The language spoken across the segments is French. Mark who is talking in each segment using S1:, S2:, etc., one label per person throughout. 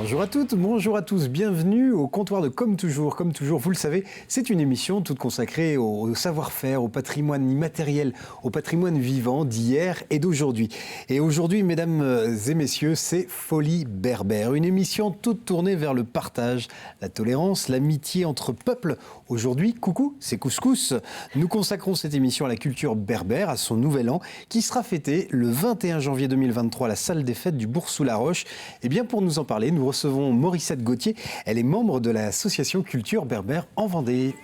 S1: Bonjour à toutes, bonjour à tous, bienvenue au comptoir de Comme toujours, vous le savez, c'est une émission toute consacrée au savoir-faire, au patrimoine immatériel, au patrimoine vivant d'hier et d'aujourd'hui. Et aujourd'hui, mesdames et messieurs, c'est Folie Berbère, une émission toute tournée vers le partage, la tolérance, l'amitié entre peuples. Aujourd'hui, coucou, c'est Couscous. Nous consacrons cette émission à la culture berbère, à son nouvel an, qui sera fêté le 21 janvier 2023 à la salle des fêtes du Bourg-sous-la-Roche. Et bien pour nous en parler, nous recevons Morissette Gauthier. Elle est membre de l'association Culture Berbère en Vendée.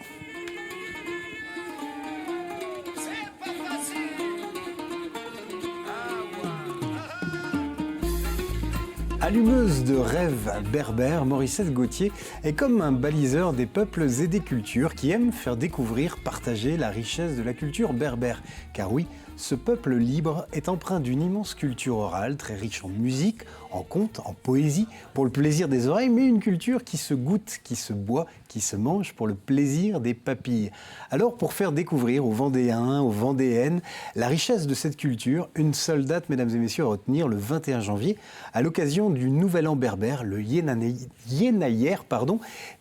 S1: Allumeuse de rêves berbères, Morissette Gauthier est comme un baliseur des peuples et des cultures qui aiment faire découvrir, partager la richesse de la culture berbère. Car oui, ce peuple libre est empreint d'une immense culture orale, très riche en musique, en contes, en poésie, pour le plaisir des oreilles, mais une culture qui se goûte, qui se boit, qui se mange pour le plaisir des papilles. Alors, pour faire découvrir aux Vendéens, aux Vendéennes, la richesse de cette culture, une seule date, mesdames et messieurs, à retenir, le 21 janvier, à l'occasion du Nouvel An berbère, le Yenayer,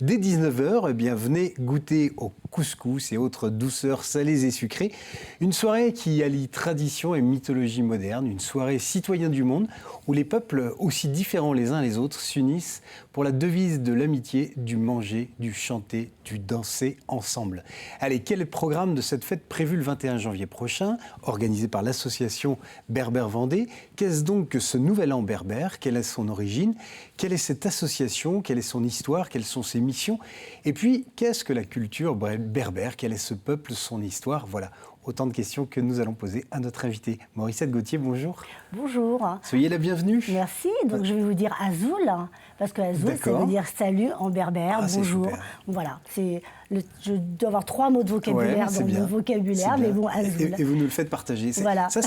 S1: dès 19h, eh bien, venez goûter au couscous et autres douceurs salées et sucrées. Une soirée qui allie tradition et mythologie moderne, une soirée citoyen du monde où les peuples aussi différents les uns les autres s'unissent pour la devise de l'amitié, du manger, du chanter, du danser ensemble. Allez, quel est le programme de cette fête prévue le 21 janvier prochain, organisée par l'association Berbère Vendée? Qu'est-ce donc que ce Nouvel An berbère? Quelle est son origine? Quelle est cette association? Quelle est son histoire? Quelles sont ses missions? Et puis, qu'est-ce que la culture berbère? Quel est ce peuple, son histoire? Voilà, autant de questions que nous allons poser à notre invité. Morissette Gauthier, bonjour.
S2: Bonjour.
S1: Soyez la bienvenue.
S2: Merci. Donc je vais vous dire Azoul, parce que Azoul, ça veut dire salut en berbère, bonjour. Voilà. Je dois avoir 3 mots de vocabulaire dans mon vocabulaire, mais bon, Azoul.
S1: Et vous nous le faites partager.
S2: Voilà.
S1: Ça,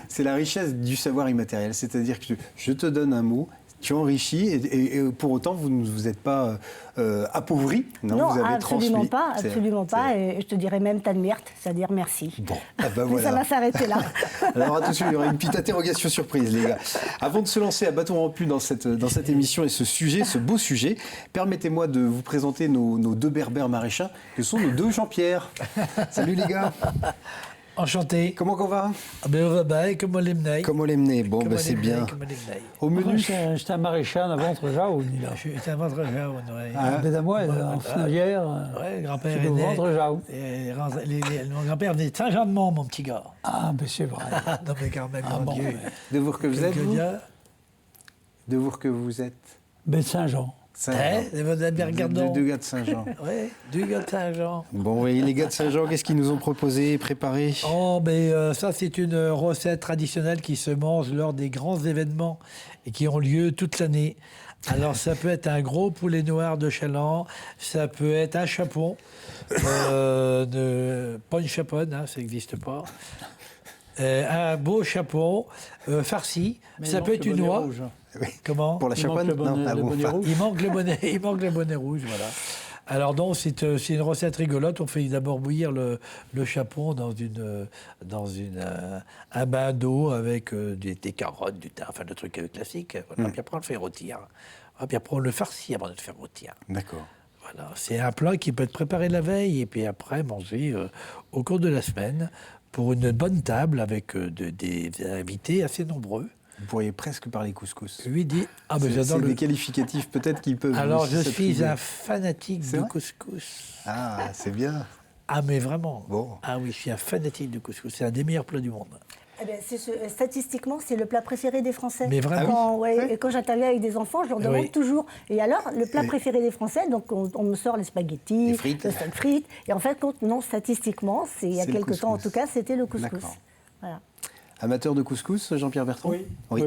S1: c'est la richesse du savoir immatériel. C'est-à-dire que je te donne un mot, tu enrichis et pour autant, vous ne vous êtes pas appauvri.
S2: Non,
S1: vous avez
S2: absolument
S1: transmis.
S2: pas, absolument pas. Et je te dirais même Tanmirt, c'est-à-dire merci.
S1: Bon,
S2: Mais
S1: voilà.
S2: ça va s'arrêter là.
S1: Alors attention, il y aura une petite interrogation surprise, les gars. Avant de se lancer à bâton rompu dans cette émission et ce beau sujet, permettez-moi de vous présenter nos 2 berbères maraîchins, que sont nos 2 Jean-Pierre. Salut les gars.
S3: Enchanté.
S1: Comment qu'on va?
S3: Ben on va bien, comme on l'aime.
S1: Comme on l'aime. Bon, c'est bien. Au menu.
S4: J'étais un maréchal à ventre jaune.
S3: J'étais un ventre jaune, oui.
S4: Moi, en Fenouillère,
S3: ouais, grand-père
S4: c'est au ventre jaune.
S3: Mon grand-père venait de Saint-Jean-de-Mont, mon petit gars.
S4: Ah, mais c'est vrai.
S3: Non, mais quand même, mon Dieu.
S1: De vous que vous êtes, vous? De vous que vous êtes?
S4: Ben, Saint-Jean.
S3: Regardons.
S1: 2 gars de Saint-Jean.
S3: Oui, 2 gars de Saint-Jean.
S1: Bon, oui, les gars de Saint-Jean, qu'est-ce qu'ils nous ont proposé, préparé?
S3: Oh, mais ça, c'est une recette traditionnelle qui se mange lors des grands événements et qui ont lieu toute l'année. Alors, ça peut être un gros poulet noir de Chaland, ça peut être un chapon, pas une chaponne, hein, ça n'existe pas. Un beau chapon farci, mais ça peut être une noix.
S4: Rouge.
S1: Oui.
S3: Comment?
S1: Pour la chaponne?
S4: Le bonnet rouge.
S3: Il manque le bonnet rouge, voilà. Alors donc, c'est une recette rigolote. On fait d'abord bouillir le chapon dans un bain d'eau avec des carottes, du thym, enfin le truc classique. Voilà. Puis après, on le fait rôtir. Puis après, on le farcit avant de le faire rôtir.
S1: D'accord.
S3: Voilà. C'est un plat qui peut être préparé la veille et puis après mangé au cours de la semaine pour une bonne table avec des invités assez nombreux.
S1: Vous pourriez presque parler couscous.
S3: Lui dit... Ah, ben
S1: c'est des qualificatifs peut-être qu'ils peuvent...
S3: Alors, je suis un fanatique de couscous.
S1: Ah, c'est bien.
S3: Ah, mais vraiment.
S1: Bon.
S3: Ah oui, je suis un fanatique de couscous. C'est un des meilleurs plats du monde.
S2: Eh bien, statistiquement, c'est le plat préféré des Français.
S3: Mais vraiment?
S2: Et quand j'interviens avec des enfants, je leur demande toujours. Et alors, le plat préféré des Français, donc on me sort les spaghettis, le steak frites. Et en fait, non, statistiquement, il y a quelques temps en tout cas, c'était le couscous. Voilà.
S1: Amateur de couscous, Jean-Pierre Bertrand?
S4: Oui,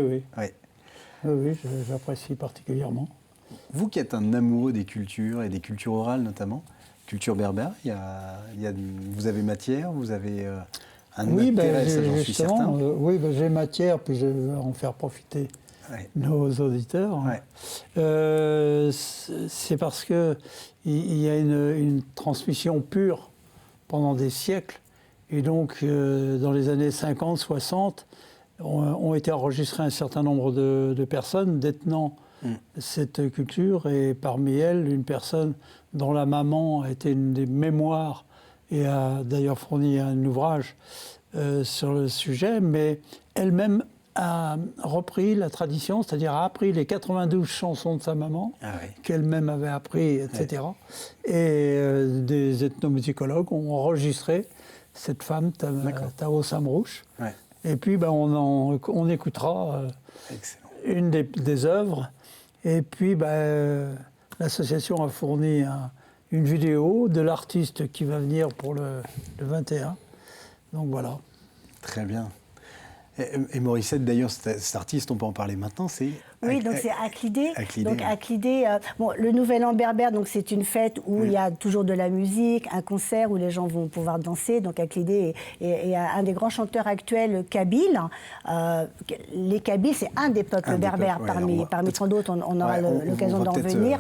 S4: j'apprécie particulièrement.
S1: Vous qui êtes un amoureux des cultures et des cultures orales notamment, culture berbère, vous avez matière, vous avez un intérêt, ça j'en suis certain.
S4: J'ai matière, puis je vais en faire profiter nos auditeurs. C'est parce qu'il y a une transmission pure pendant des siècles. Et donc, dans les années 50, 60, ont été enregistrés un certain nombre de personnes détenant cette culture, et parmi elles, une personne dont la maman était une des mémoires et a d'ailleurs fourni un ouvrage sur le sujet, mais elle-même a repris la tradition, c'est-à-dire a appris les 92 chansons de sa maman, qu'elle-même avait appris, etc. Et des ethnomusicologues ont enregistré cette femme, Tao Samrouche. Et puis on écoutera une des œuvres. Et puis l'association a fourni une vidéo de l'artiste qui va venir pour le 21. Donc voilà.
S1: Très bien. Et Morissette, d'ailleurs, cet artiste, on peut en parler maintenant, c'est...
S2: Oui, donc c'est Aklidé. Donc Aklidé, le Nouvel An berbère, donc c'est une fête où il y a toujours de la musique, un concert où les gens vont pouvoir danser. Donc Aklidé est un des grands chanteurs actuels kabyles. Les Kabyles, c'est un des peuples berbères parmi tant d'autres. On aura l'occasion d'en venir.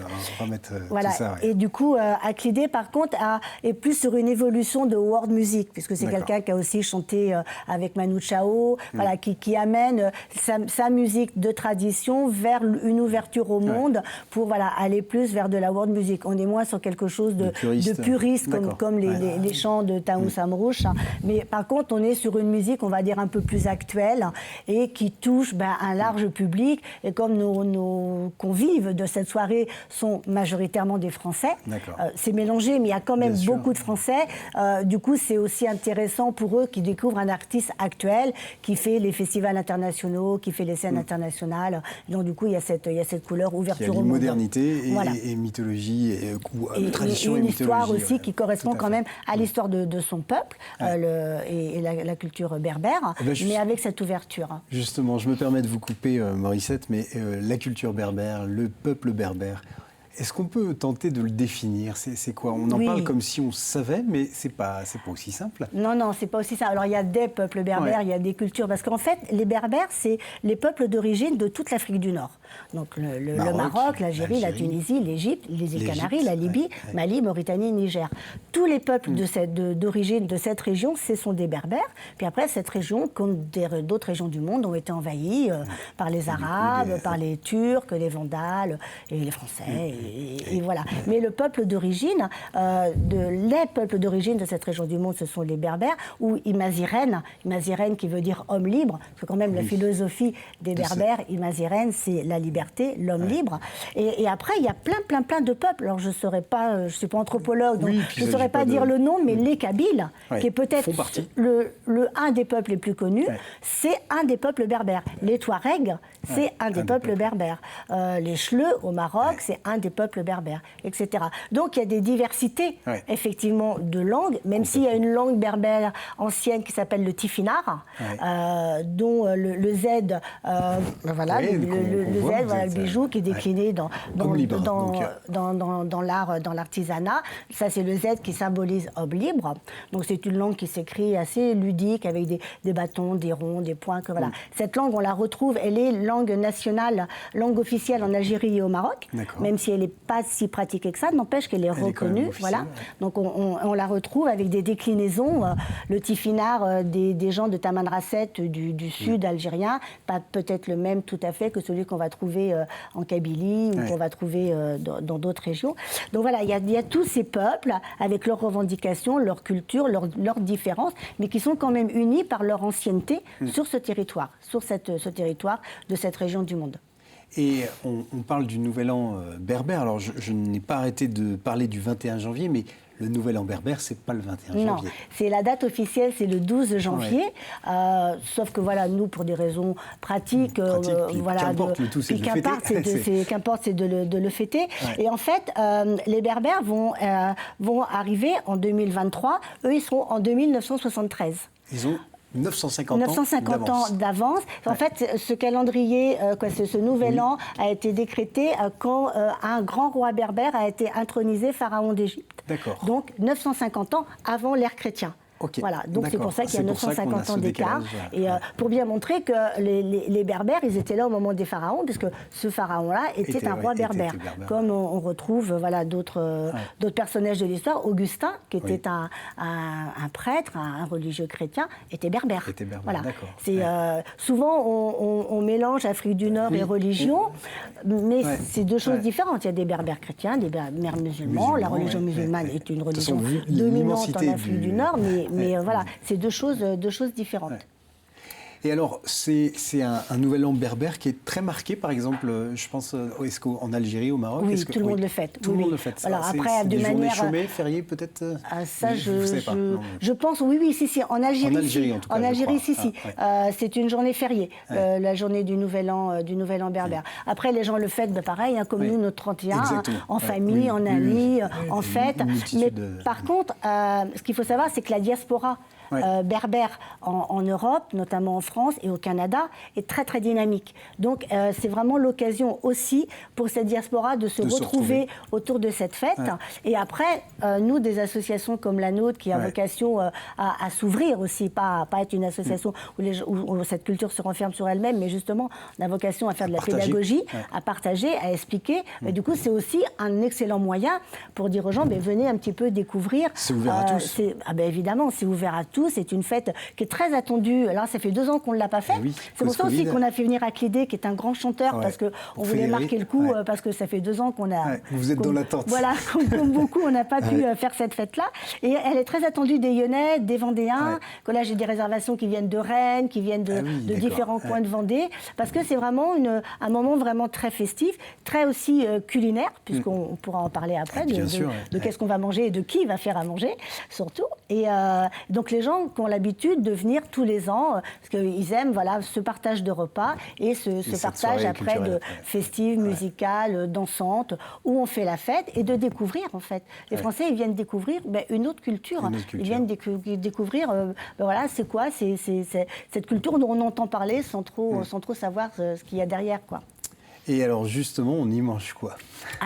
S1: Voilà.
S2: Et du coup, Aklidé, par contre, est plus sur une évolution de world music, puisque c'est quelqu'un qui a aussi chanté avec Manu Chao, qui amène sa musique de tradition vers une ouverture au monde pour aller plus vers de la world music. On est moins sur quelque chose de puriste comme les chants de Tao Samrouche. Mais par contre, on est sur une musique, on va dire, un peu plus actuelle et qui touche un large public. Et comme nos convives de cette soirée sont majoritairement des Français, c'est mélangé, mais il y a quand même beaucoup de Français. Du coup, c'est aussi intéressant pour eux qui découvrent un artiste actuel qui fait les festivals internationaux, qui fait les scènes internationales. Donc, du coup, il y a cette couleur ouverture au monde.
S1: Modernité et mythologie, tradition et
S2: une
S1: mythologie.
S2: Histoire aussi qui correspond quand même à l'histoire de son peuple et la culture berbère, mais avec cette ouverture.
S1: Justement, je me permets de vous couper, Morissette, mais la culture berbère, le peuple berbère, est-ce qu'on peut tenter de le définir? C'est quoi? On en parle comme si on savait, mais c'est pas aussi simple.
S2: Non, c'est pas aussi simple. Alors, il y a des peuples berbères, il y a des cultures, parce qu'en fait, les berbères, c'est les peuples d'origine de toute l'Afrique du Nord. Donc, le Maroc, l'Algérie, la Tunisie, l'Égypte, les îles Canaries, la Libye, Mali, Mauritanie, Niger. Tous les peuples d'origine de cette région, ce sont des berbères. Puis après, cette région, comme d'autres régions du monde, ont été envahies par les Arabes, par les Turcs, les Vandales et les Français. Et voilà. Mais le peuple d'origine, les peuples d'origine de cette région du monde, ce sont les Berbères, ou Imaziren qui veut dire homme libre, parce que quand même la philosophie des Berbères, Imaziren, c'est la liberté, l'homme libre. Et après, il y a plein de peuples. Alors je ne suis pas anthropologue, donc je ne saurais pas dire le nom, mais les Kabyles, qui est peut-être un des peuples les plus connus, c'est un des peuples berbères. Les Touaregs, c'est un des peuples berbères. Les Chleux, au Maroc, c'est un des peuples berbères, etc. Donc il y a des diversités, effectivement, de langues, même s'il y a une langue berbère ancienne qui s'appelle le tifinagh, dont le Z, le bijou qui est décliné dans l'art, dans l'artisanat. Ça, c'est le Z qui symbolise homme libre. Donc c'est une langue qui s'écrit assez ludique, avec des bâtons, des ronds, des points. Cette langue, on la retrouve, elle est langue nationale, langue officielle en Algérie et au Maroc, même si elle n'est pas si pratiquée que ça, n'empêche qu'elle est reconnue. Voilà. Donc on la retrouve avec des déclinaisons. Le tifinagh des gens de Tamanrasset du sud algérien, pas peut-être le même tout à fait que celui qu'on va trouver en Kabylie ou qu'on va trouver dans d'autres régions. Donc voilà, il y a tous ces peuples avec leurs revendications, leur culture, leurs différences, mais qui sont quand même unis par leur ancienneté sur ce territoire, ce territoire de cette région du monde.
S1: Et on parle du Nouvel An berbère. Alors, je n'ai pas arrêté de parler du 21 janvier, mais le Nouvel An berbère, c'est pas le 21 janvier. Non,
S2: c'est la date officielle, c'est le 12 janvier. Sauf que voilà, nous, pour des raisons pratiques,
S1: qu'importe, le tout, c'est de le fêter.
S2: Qu'importe, c'est de le fêter. Et en fait, les Berbères vont arriver en 2023. Eux, ils seront en 2973.
S1: Ils ont 950
S2: ans d'avance. En fait, ce calendrier, ce nouvel an a été décrété quand un grand roi berbère a été intronisé pharaon d'Égypte.
S1: D'accord.
S2: Donc 950 ans avant l'ère chrétienne.
S1: Okay.
S2: Voilà, donc c'est pour ça qu'il y a 950 ans d'écart. Et pour bien montrer que les Berbères, ils étaient là au moment des pharaons, puisque ce pharaon-là était un roi berbère. Comme on retrouve d'autres personnages de l'histoire. Augustin, qui était un prêtre, un religieux chrétien, était berbère. Voilà. Souvent, on mélange Afrique du Nord et religion, mais c'est deux choses différentes. Il y a des berbères chrétiens, des berbères musulmans. La religion musulmane est une religion dominante en Afrique du Nord, mais voilà, c'est deux choses différentes.
S1: Et alors, c'est un nouvel an berbère qui est très marqué, par exemple, je pense, en Algérie, au Maroc.
S2: Oui, tout le monde le fête.
S1: Tout le monde le fête.
S2: Alors, après,
S1: de manière... journées chômées, fériées, peut-être
S2: ça, je pense, oui, si. En Algérie,
S1: en tout cas,
S2: en Algérie, si. C'est une journée fériée, la journée du Nouvel An berbère. Après, les gens le fêtent, pareil, comme nous, notre 31, en famille, en amis, en fête. Mais par contre, ce qu'il faut savoir, c'est que la diaspora berbère en Europe, notamment en France et au Canada, est très très dynamique. Donc c'est vraiment l'occasion aussi pour cette diaspora de se retrouver autour de cette fête. Et après, nous, des associations comme la nôtre, qui a vocation à s'ouvrir aussi, pas être une association où cette culture se renferme sur elle-même, mais justement, on a vocation à faire de la pédagogie, à partager, à expliquer. Et du coup, c'est aussi un excellent moyen pour dire aux gens, venez un petit peu découvrir.
S1: C'est ouvert à tous.
S2: Évidemment, c'est ouvert à tous. C'est une fête qui est très attendue. Alors, ça fait 2 ans qu'on ne l'a pas fait. C'est pour ça aussi qu'on a fait venir Akhlidé, qui est un grand chanteur, parce qu'on voulait marquer le coup, parce que ça fait 2 ans qu'on a...
S1: Vous êtes dans l'attente.
S2: Voilà, comme beaucoup, on n'a pas pu faire cette fête-là. Et elle est très attendue des Lyonnais, des Vendéens. Que là, j'ai des réservations qui viennent de Rennes, qui viennent de différents coins de Vendée, parce que c'est vraiment un moment vraiment très festif, très aussi culinaire, puisqu'on pourra en parler après, de qu'est-ce qu'on va manger et de qui va faire à manger, surtout. Et donc, les gens qui ont l'habitude de venir tous les ans, parce qu'ils aiment ce partage de repas et ce partage après de festives, musicales, dansantes, où on fait la fête et de découvrir en fait. Les Français, ils viennent découvrir une autre culture. Ils viennent découvrir, c'est quoi cette culture dont on entend parler sans trop savoir ce qu'il y a derrière, quoi.
S1: Et alors justement, on y mange quoi?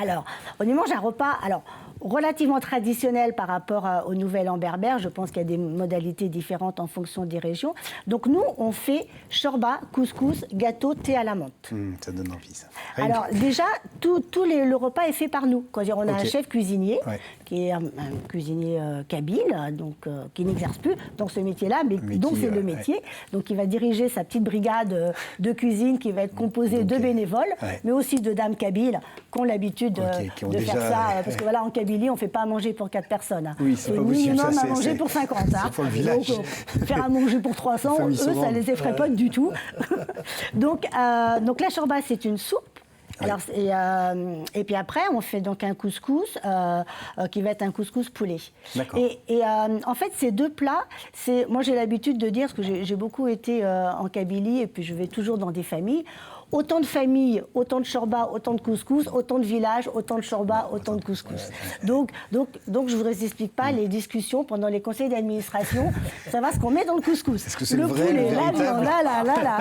S2: Alors, on y mange un repas. Alors, relativement traditionnel par rapport au Nouvel An berbère. Je pense qu'il y a des modalités différentes en fonction des régions. Donc nous, on fait chorba, couscous, gâteau, thé à la menthe.
S1: Ça donne envie, ça.
S2: Alors déjà, le repas est fait par nous. On a un chef cuisinier, qui est un cuisinier kabyle, donc, qui n'exerce plus dans ce métier-là, mais dont c'est le métier. Donc il va diriger sa petite brigade de cuisine qui va être composée de bénévoles, mais aussi de dames kabyles qui ont l'habitude de faire ça. Parce que voilà, en Kabylie, on ne fait pas à manger pour 4 personnes.
S1: Oui, c'est pas possible.
S2: Minimum à manger pour 50.
S1: C'est pour le village.
S2: Donc, faire à manger pour 300, eux, ça ne les effraie pas du tout. donc la chorba, c'est une soupe. Alors, et puis après, on fait donc un couscous qui va être un couscous poulet. Et en fait, ces 2 plats, moi j'ai l'habitude de dire, parce que j'ai beaucoup été en Kabylie et puis je vais toujours dans des familles. Autant de familles, autant de chorba, autant de couscous, autant de villages, autant de chorba, autant de couscous. Donc je ne vous explique pas les discussions pendant les conseils d'administration, savoir ce qu'on met dans le couscous.
S1: Est-ce que c'est le vrai,
S2: poulet, la viande, là.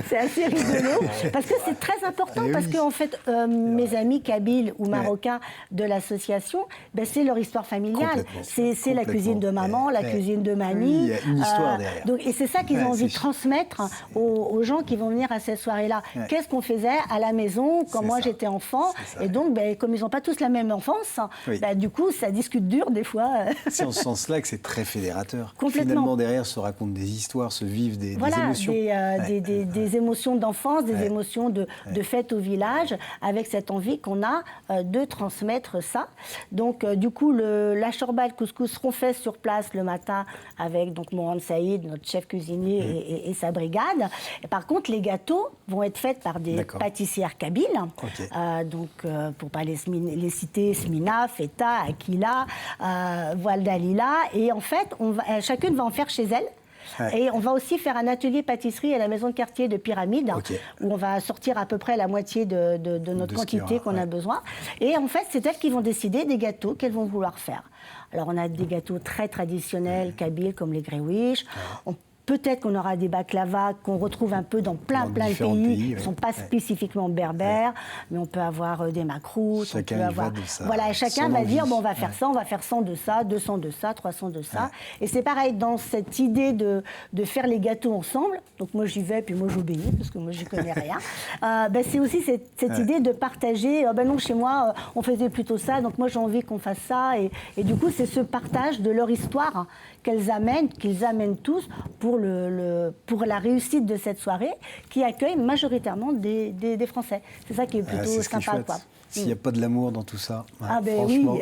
S2: C'est assez rigolo, parce que c'est très important, parce qu'en fait, mes amis kabyles ou marocains de l'association, c'est leur histoire familiale. C'est la cuisine de maman, la cuisine de mamie.
S1: Il y a une histoire derrière.
S2: Et c'est ça qu'ils ont envie de transmettre aux gens qui vont venir à cette soirée-là. Qu'est-ce qu'on faisait à la maison quand moi j'étais enfant? Et donc, comme ils n'ont pas tous la même enfance, du coup, ça discute dur des fois.
S1: C'est en ce sens-là que c'est très fédérateur.
S2: Complètement.
S1: Finalement, derrière, se racontent des histoires, se vivent des émotions.
S2: Des émotions d'enfance, des émotions de fête au village, avec cette envie qu'on a de transmettre ça. Donc, du coup, la chorba et le couscous seront faits sur place le matin avec Mohamed Saïd, notre chef cuisinier, et sa brigade. Et par contre, les gâteaux vont être faits par des pâtissières kabyles. Pour ne pas les citer, Smina, Feta, Akila, Voile Dalila. Et en fait, chacune va en faire chez elle. Et on va aussi faire un atelier pâtisserie à la maison de quartier de Pyramide, où on va sortir à peu près la moitié de notre quantité qu'on a besoin. Et en fait, c'est elles qui vont décider des gâteaux qu'elles vont vouloir faire. Alors, on a des gâteaux très traditionnels, kabyles, comme les gréwiches. On Peut-être qu'on aura des baklavas qu'on retrouve un peu dans plein de pays qui ne sont pas spécifiquement berbères, mais on peut avoir des makroutes.
S1: Chacun
S2: on peut avoir...
S1: va de ça.
S2: Voilà, chacun va dire, bon, on va faire ça, on va faire 100 de ça, 200 de ça, 300 de ça. Et c'est pareil, dans cette idée de faire les gâteaux ensemble, donc moi j'y vais, puis moi j'obéis, parce que moi j'y connais rien, c'est aussi cette idée de partager, non, chez moi, on faisait plutôt ça, donc moi j'ai envie qu'on fasse ça. Et du coup, c'est ce partage de leur histoire qu'ils amènent tous pour la réussite de cette soirée, qui accueille majoritairement des Français. C'est ça qui est plutôt sympa, quoi.
S1: S'il n'y a pas de l'amour dans tout ça,
S2: franchement. Oui.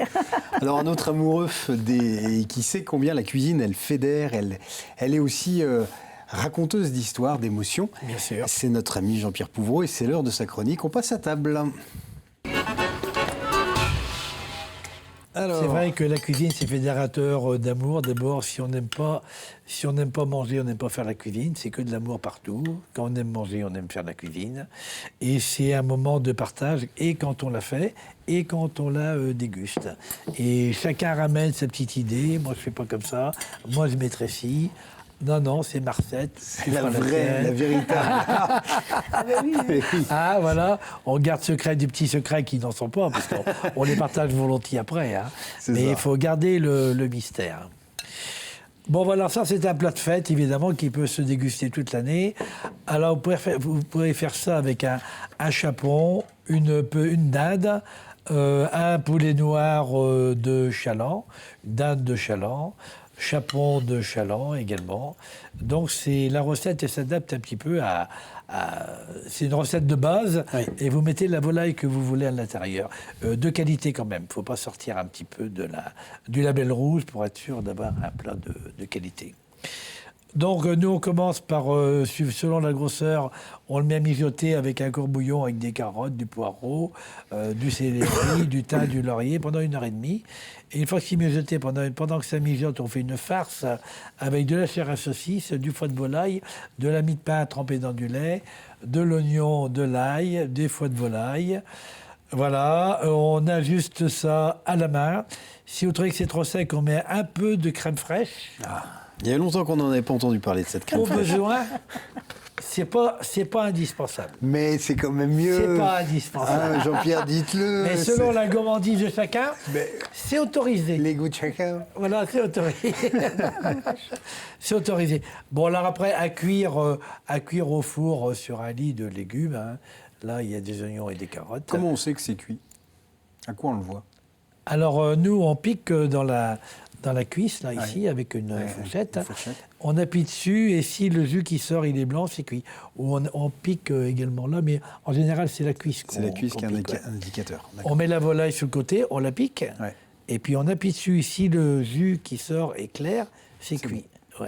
S1: Alors un autre amoureux qui sait combien la cuisine, elle fédère, elle est aussi raconteuse d'histoires, d'émotions.
S3: Bien sûr.
S1: C'est notre ami Jean-Pierre Pouvreau et c'est l'heure de sa chronique. On passe à table.
S3: C'est vrai que la cuisine, c'est fédérateur d'amour. D'abord, si on n'aime pas manger, on n'aime pas faire la cuisine. C'est que de l'amour partout. Quand on aime manger, on aime faire la cuisine. Et c'est un moment de partage, et quand on la fait, et quand on la déguste. Et chacun ramène sa petite idée. Moi, je fais pas comme ça. Moi, je mettrais ci. Non, c'est ma recette.
S1: C'est la vraie, la véritable.
S3: Voilà, on garde secret des petits secrets qui n'en sont pas, parce qu'on les partage volontiers après. Hein. Mais il faut garder le mystère. Bon, voilà, ça c'est un plat de fête, évidemment, qui peut se déguster toute l'année. Alors, vous pouvez faire ça avec un chapon, une dinde, un poulet noir de chaland, une dinde de chaland, chapon de chaland également. Donc la recette, elle s'adapte un petit peu c'est une recette de base, et vous mettez la volaille que vous voulez à l'intérieur. De qualité quand même, il ne faut pas sortir un petit peu du label rouge pour être sûr d'avoir un plat de qualité. Donc nous on commence par, selon la grosseur, on le met à mijoter avec un courbouillon avec des carottes, du poireau, du céleri, du thym, du laurier pendant 1h30. Et une fois que c'est mijoté, pendant que ça mijote, on fait une farce avec de la chair à saucisse, du foie de volaille, de la mie de pain trempée dans du lait, de l'oignon, de l'ail, des foies de volaille. Voilà, on ajuste ça à la main. Si vous trouvez que c'est trop sec, on met un peu de crème fraîche.
S1: Il y a longtemps qu'on n'en avait pas entendu parler de cette crème fraîche.
S3: Au besoin, c'est pas indispensable.
S1: Mais c'est quand même mieux.
S3: C'est pas indispensable.
S1: Jean-Pierre, dites-le.
S3: Mais selon la gourmandise de chacun, c'est autorisé.
S1: Les goûts de chacun.
S3: Voilà, c'est autorisé. C'est autorisé. Bon, alors après, à cuire au four sur un lit de légumes. Hein. Là, il y a des oignons et des carottes.
S1: Comment on sait que c'est cuit? À quoi on le voit?
S3: Alors, nous, on pique dans la cuisse, là, ici, avec une fourchette. On appuie dessus, et si le jus qui sort, il est blanc, c'est cuit. Ou on pique également là, mais en général, c'est la cuisse.
S1: C'est la cuisse qui est un indicateur.
S3: On met la volaille sur le côté, on la pique, et puis on appuie dessus. Si le jus qui sort est clair, c'est cuit. Bon.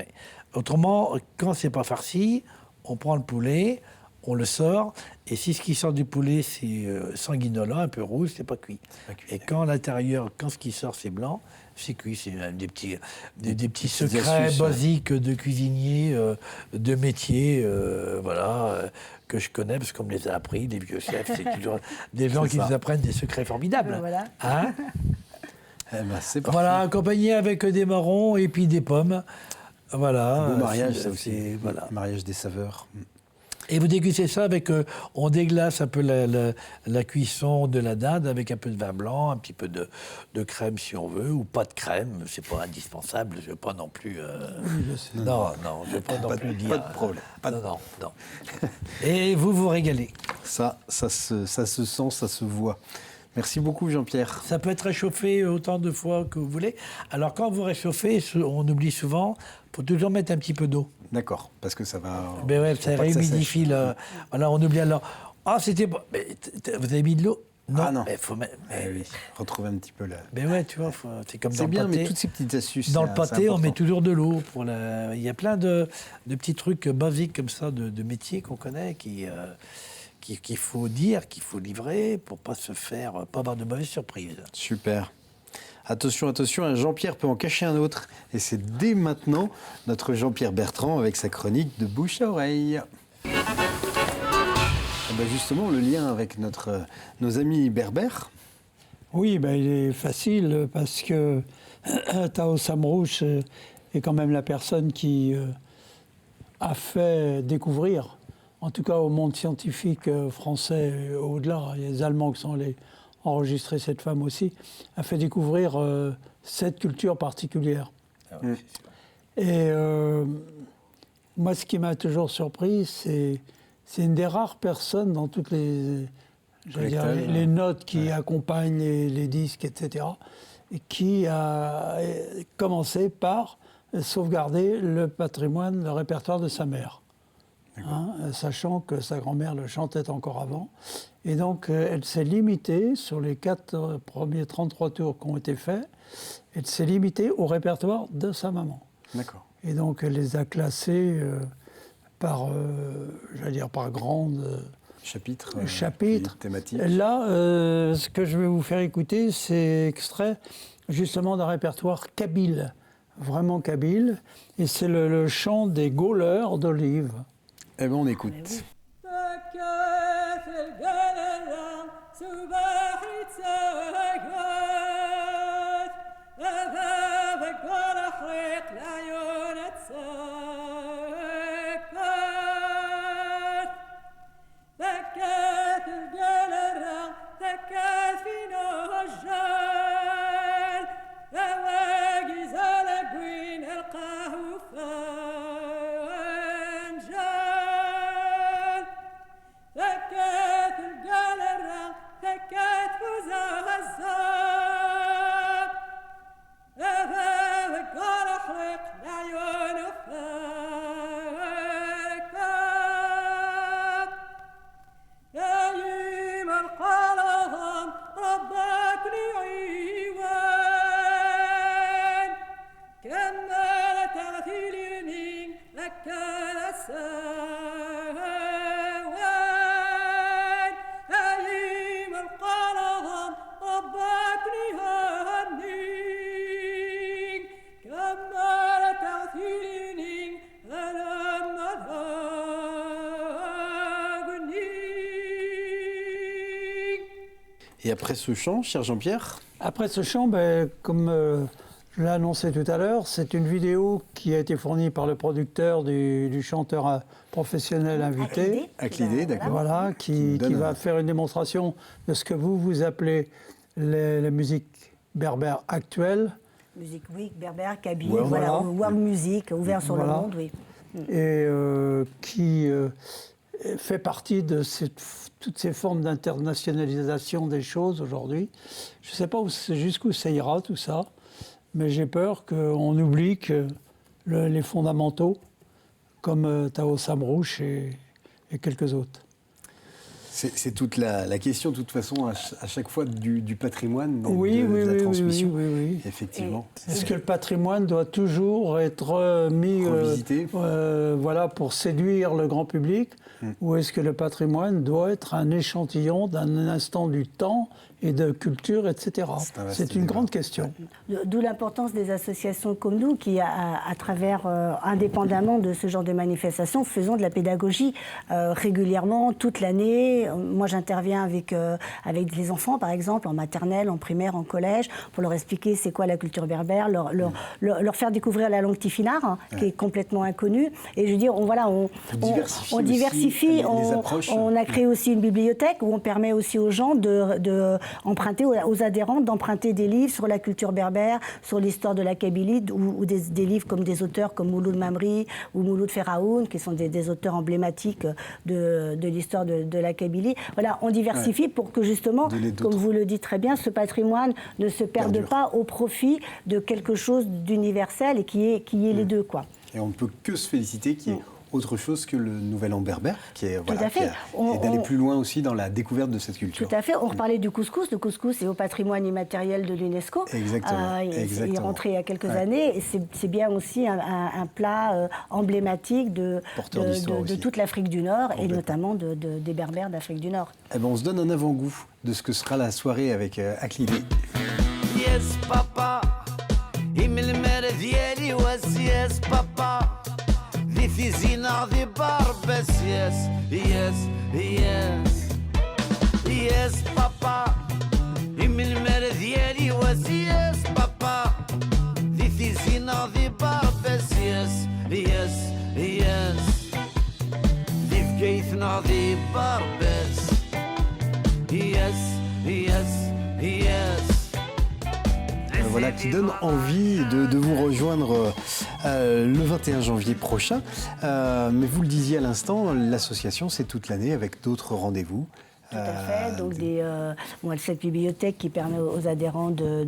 S3: Autrement, quand c'est pas farci, on prend le poulet, on le sort, et si ce qui sort du poulet, c'est sanguinolent, un peu rouge, c'est pas cuit. Et quand l'intérieur, quand ce qui sort, c'est blanc, c'est cuit. C'est des petits secrets basiques de cuisinier, de métier, que je connais, parce qu'on me les a appris, les vieux chefs. C'est toujours des gens qui nous apprennent des secrets formidables.
S2: Voilà.
S3: Hein?
S1: C'est parfait.
S3: Voilà, accompagné avec des marrons et puis des pommes. Voilà.
S1: Beau mariage, ça aussi.
S3: Voilà.
S1: Mariage des saveurs.
S3: Et vous dégustez ça avec... on déglace un peu la cuisson de la dinde avec un peu de vin blanc, un petit peu de crème si on veut, ou pas de crème, c'est pas indispensable. Je ne veux pas non plus... Non, je ne veux pas non plus dire...
S1: Pas de problème.
S3: Non. Et vous régalez.
S1: Ça se sent, ça se voit. Merci beaucoup, Jean-Pierre.
S3: Ça peut être réchauffé autant de fois que vous voulez. Alors, quand vous réchauffez, on oublie souvent, il faut toujours mettre un petit peu d'eau.
S1: D'accord, parce que ça va...
S3: Mais ouais, ça réhumidifie. Voilà, on oublie alors. C'était... vous avez mis de l'eau? Non. Mais faut mettre...
S1: oui, retrouver un petit peu là.
S3: Mais ouais, tu vois, c'est comme dans le pâté.
S1: C'est bien, mais toutes ces petites astuces.
S3: Dans le pâté, on met toujours de l'eau. Il y a plein de petits trucs basiques comme ça, de métiers qu'on connaît, qu'il faut dire, qu'il faut livrer pour pas avoir de mauvaises surprises.
S1: Super. Attention, un Jean-Pierre peut en cacher un autre. Et c'est dès maintenant notre Jean-Pierre Bertrand avec sa chronique de bouche à oreille. Et justement, le lien avec nos amis berbères.
S4: Oui, il est facile parce que Tao Samrouche est quand même la personne qui a fait découvrir, en tout cas au monde scientifique français et au-delà, il y a les Allemands qui sont allés enregistrer cette femme aussi, a fait découvrir cette culture particulière.
S3: Ah oui,
S4: et moi, ce qui m'a toujours surpris, c'est une des rares personnes dans toutes les notes qui accompagnent les disques, etc., et qui a commencé par sauvegarder le patrimoine, le répertoire de sa mère, sachant que sa grand-mère le chantait encore avant. Et donc, elle s'est limitée, sur les 4 premiers 33 tours qui ont été faits, elle s'est limitée au répertoire de sa maman.
S1: D'accord.
S4: Et donc, elle les a classés par grandes chapitres
S1: thématiques.
S4: Là, ce que je vais vous faire écouter, c'est extrait justement d'un répertoire kabyle, vraiment kabyle, et c'est le chant des Gauleurs d'Olive.
S1: Eh bien, on écoute. Et après ce chant, cher Jean-Pierre ?
S4: Après ce chant, comme je l'ai annoncé tout à l'heure, c'est une vidéo qui a été fournie par le producteur du chanteur professionnel invité.
S1: Aclidé, d'accord.
S4: Voilà, qui va faire une démonstration de ce que vous appelez la musique berbère actuelle.
S2: Musique, oui, berbère, kabyle, world music, ouvert sur le monde, oui.
S4: Et qui fait partie de toutes ces formes d'internationalisation des choses aujourd'hui. Je ne sais pas jusqu'où ça ira tout ça, mais j'ai peur qu'on oublie que les fondamentaux, comme Tao Samrouche et quelques autres.
S1: C'est toute la question, de toute façon, à chaque fois, du patrimoine,
S4: de
S1: la transmission.
S4: Oui.
S1: Effectivement.
S4: Est-ce que le patrimoine doit toujours être mis
S1: revisité
S4: pour séduire le grand public, ou est-ce que le patrimoine doit être un échantillon d'un instant du temps et de culture, etc. C'est une grande question.
S2: D'où l'importance des associations comme nous qui, à travers, indépendamment de ce genre de manifestations, faisons de la pédagogie régulièrement, toute l'année. Moi, j'interviens avec les enfants, par exemple, en maternelle, en primaire, en collège, pour leur expliquer c'est quoi la culture berbère, leur faire découvrir la langue tifinagh, qui est complètement inconnue. Et je veux dire, on diversifie,
S1: les approches.
S2: On a créé aussi une bibliothèque où on permet aussi aux gens emprunter, aux adhérents d'emprunter des livres sur la culture berbère, sur l'histoire de la Kabylie, ou des livres comme des auteurs comme Mouloud Mamri ou Mouloud Feraoun, qui sont des auteurs emblématiques de l'histoire de la Kabylie. Voilà, on diversifie pour que justement, comme vous le dites très bien, ce patrimoine ne se perde pas au profit de quelque chose d'universel et qui est les deux, quoi.
S1: Et on ne peut que se féliciter qu'il y ait autre chose que le nouvel an berbère, qui est et d'aller plus loin aussi dans la découverte de cette culture.
S2: Tout à fait. On reparlait du couscous. Le couscous est au patrimoine immatériel de l'UNESCO.
S1: Exactement.
S2: Il est rentré il y a quelques années. Et c'est bien aussi un plat emblématique de toute l'Afrique du Nord, et notamment des Berbères d'Afrique du Nord.
S1: Eh ben, on se donne un avant-goût de ce que sera la soirée avec Aclidé.
S5: Yes, papa. Yes, papa. في زينة ذي باربس يس يس يس يس بابا من المرة ديالي واس يس بابا ذي في زينة ذي باربس يس يس يس in the barbes. Yes, yes, yes.
S1: Voilà, qui donne envie de vous rejoindre le 21 janvier prochain. Mais vous le disiez à l'instant, l'association, c'est toute l'année avec d'autres rendez-vous.
S2: Tout à fait. Donc cette bibliothèque qui permet aux adhérents de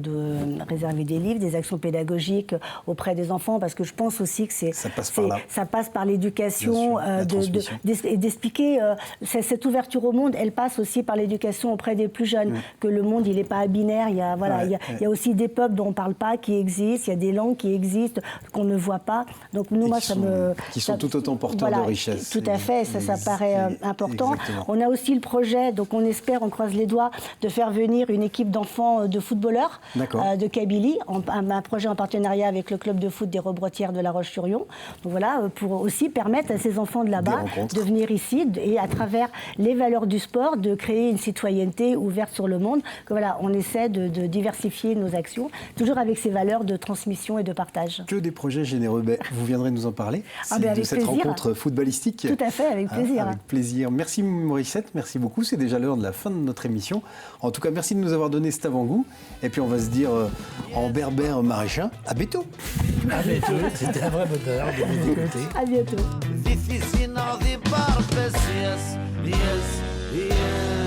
S2: réserver des livres, des actions pédagogiques auprès des enfants, parce que je pense aussi que ça passe par l'éducation, et d'expliquer cette ouverture au monde. Elle passe aussi par l'éducation auprès des plus jeunes, que le monde il n'est pas binaire. Il y a aussi des peuples dont on ne parle pas qui existent. Il y a des langues qui existent qu'on ne voit pas. Donc nous,
S1: qui sont tout autant porteurs de richesse.
S2: Tout à fait. Ça paraît important.
S1: Exactement.
S2: On a aussi le projet. Donc on espère, on croise les doigts, de faire venir une équipe d'enfants de footballeurs de Kabylie, un projet en partenariat avec le club de foot des Rebrotières de La Roche-sur-Yon. Donc voilà, pour aussi permettre à ces enfants de là-bas de venir ici et à travers les valeurs du sport, de créer une citoyenneté ouverte sur le monde. Que voilà, on essaie de diversifier nos actions, toujours avec ces valeurs de transmission et de partage. Que
S1: des projets généreux. Vous viendrez nous en parler de cette rencontre footballistique.
S2: Tout à fait, avec plaisir.
S1: Avec plaisir. Merci Morissette, merci beaucoup. C'est déjà l'heure de la fin de notre émission. En tout cas, merci de nous avoir donné cet avant-goût. Et puis on va se dire en berbère maréchin, à bientôt.
S3: À bientôt. C'était un vrai bonheur de vous écouter.
S2: À bientôt.
S5: This is in all the barbes, yes, yes, yes.